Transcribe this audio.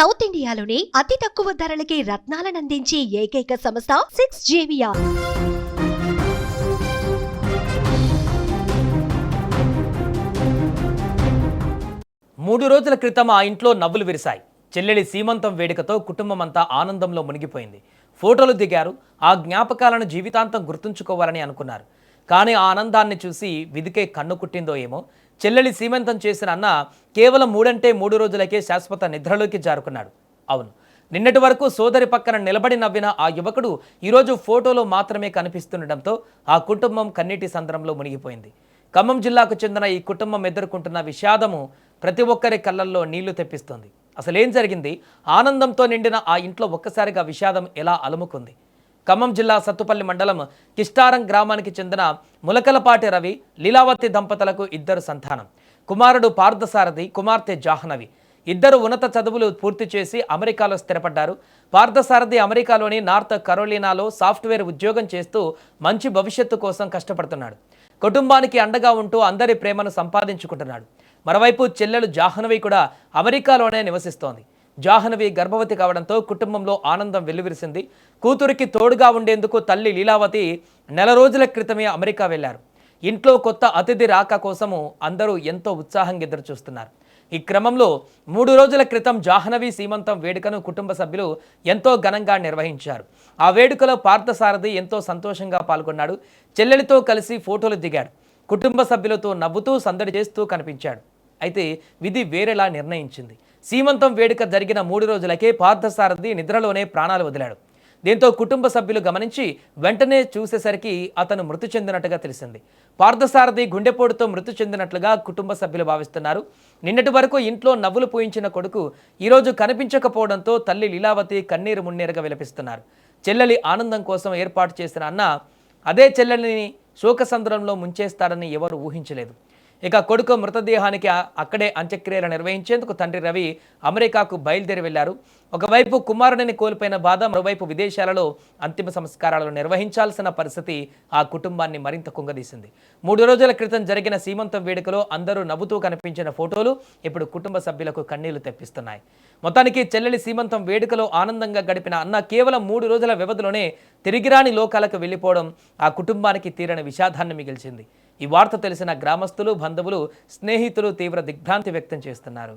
South ఇండియాలోని అతి తక్కువ ధరలకి రత్నాలనందించే ఏకైక సంస్థ 6JVR. 3 రోజుల క్రితం ఆ ఇంట్లో నవ్వులు విరిశాయి. చెల్లెలి సీమంతం వేడుకతో కుటుంబం అంతా ఆనందంలో మునిగిపోయింది. ఫోటోలు దిగారు. ఆ జ్ఞాపకాలను జీవితాంతం గుర్తుంచుకోవాలని అనుకున్నారు. కానీ ఆ ఆనందాన్ని చూసి విధికే కన్ను కుట్టిందో ఏమో. చెల్లెలి సీమంతం చేసిన అన్న కేవలం 3 రోజులకే శాశ్వత నిద్రలోకి జారుకున్నాడు. అవును, నిన్నటి వరకు సోదరి పక్కన నిలబడి నవ్విన ఆ యువకుడు ఈరోజు ఫోటోలో మాత్రమే కనిపిస్తుండటంతో ఆ కుటుంబం కన్నీటి సంద్రంలో మునిగిపోయింది. ఖమ్మం జిల్లాకు చెందిన ఈ కుటుంబం ఎదుర్కొంటున్న విషాదము ప్రతి ఒక్కరి కళ్ళల్లో నీళ్లు తెప్పిస్తుంది. అసలేం జరిగింది? ఆనందంతో నిండిన ఆ ఇంట్లో ఒక్కసారిగా విషాదం ఎలా అలుముకుంది? ఖమ్మం జిల్లా సత్తుపల్లి మండలం కిష్టారం గ్రామానికి చెందిన ములకలపాటి రవి, లీలావతి దంపతులకు 2 సంతానం. కుమారుడు పార్థసారథి, కుమార్తె జాహ్నవి. ఇద్దరు ఉన్నత చదువులు పూర్తి చేసి అమెరికాలో స్థిరపడ్డారు. పార్థసారథి అమెరికాలోని నార్త్ కరోలినాలో సాఫ్ట్వేర్ ఉద్యోగం చేస్తూ మంచి భవిష్యత్తు కోసం కష్టపడుతున్నాడు. కుటుంబానికి అండగా ఉంటూ అందరి ప్రేమను సంపాదించుకుంటున్నాడు. మరోవైపు చెల్లెలు జాహ్నవి కూడా అమెరికాలోనే నివసిస్తోంది. జాహ్నవి గర్భవతి కావడంతో కుటుంబంలో ఆనందం వెల్లువిరిసింది. కూతురికి తోడుగా ఉండేందుకు తల్లి లీలావతి నెల రోజుల క్రితమే అమెరికా వెళ్లారు. ఇంట్లో కొత్త అతిథి రాక కోసము అందరూ ఎంతో ఉత్సాహంగా ఎదురుచూస్తున్నారు. ఈ క్రమంలో 3 రోజుల క్రితం జాహ్నవి సీమంతం వేడుకను కుటుంబ సభ్యులు ఎంతో ఘనంగా నిర్వహించారు. ఆ వేడుకలో పార్థసారథి ఎంతో సంతోషంగా పాల్గొన్నాడు. చెల్లెలితో కలిసి ఫోటోలు దిగాడు. కుటుంబ సభ్యులతో నవ్వుతూ సందడి చేస్తూ కనిపించాడు. అయితే విధి వేరేలా నిర్ణయించింది. సీమంతం వేడుక జరిగిన 3 రోజులకే పార్థసారథి నిద్రలోనే ప్రాణాలు వదిలాడు. దీంతో కుటుంబ సభ్యులు గమనించి వెంటనే చూసేసరికి అతను మృతి చెందినట్టుగా తెలిసింది. పార్థసారథి గుండెపోటుతో మృతి చెందినట్లుగా కుటుంబ సభ్యులు భావిస్తున్నారు. నిన్నటి వరకు ఇంట్లో నవ్వులు పూయించిన కొడుకు ఈరోజు కనిపించకపోవడంతో తల్లి లీలావతి కన్నీరు మున్నీరుగా విలపిస్తున్నారు. చెల్లెలి ఆనందం కోసం ఏర్పాటు చేసిన అన్న అదే చెల్లెలిని శోకసంద్రంలో ముంచేస్తాడని ఎవరు ఊహించలేదు. ఇక కొడుకు మృతదేహానికి అక్కడే అంత్యక్రియలు నిర్వహించేందుకు తండ్రి రవి అమెరికాకు బయలుదేరి వెళ్లారు. ఒకవైపు కుమారుడిని కోల్పోయిన బాధ, మరోవైపు విదేశాలలో అంతిమ సంస్కారాలు నిర్వహించాల్సిన పరిస్థితి ఆ కుటుంబాన్ని మరింత కుంగదీసింది. 3 రోజుల క్రితం జరిగిన సీమంతం వేడుకలో అందరూ నవ్వుతూ కనిపించిన ఫోటోలు ఇప్పుడు కుటుంబ సభ్యులకు కన్నీళ్లు తెప్పిస్తున్నాయి. మొత్తానికి చెల్లెలి సీమంతం వేడుకలో ఆనందంగా గడిపిన అన్న కేవలం 3 రోజుల వ్యవధిలోనే తిరిగిరాని లోకాలకు వెళ్లిపోవడం ఆ కుటుంబానికి తీరని విషాదాన్ని మిగిల్చింది. ఈ వార్త తెలిసిన గ్రామస్తులు, బంధువులు, స్నేహితులు తీవ్ర దిగ్భ్రాంతి వ్యక్తం చేస్తున్నారు.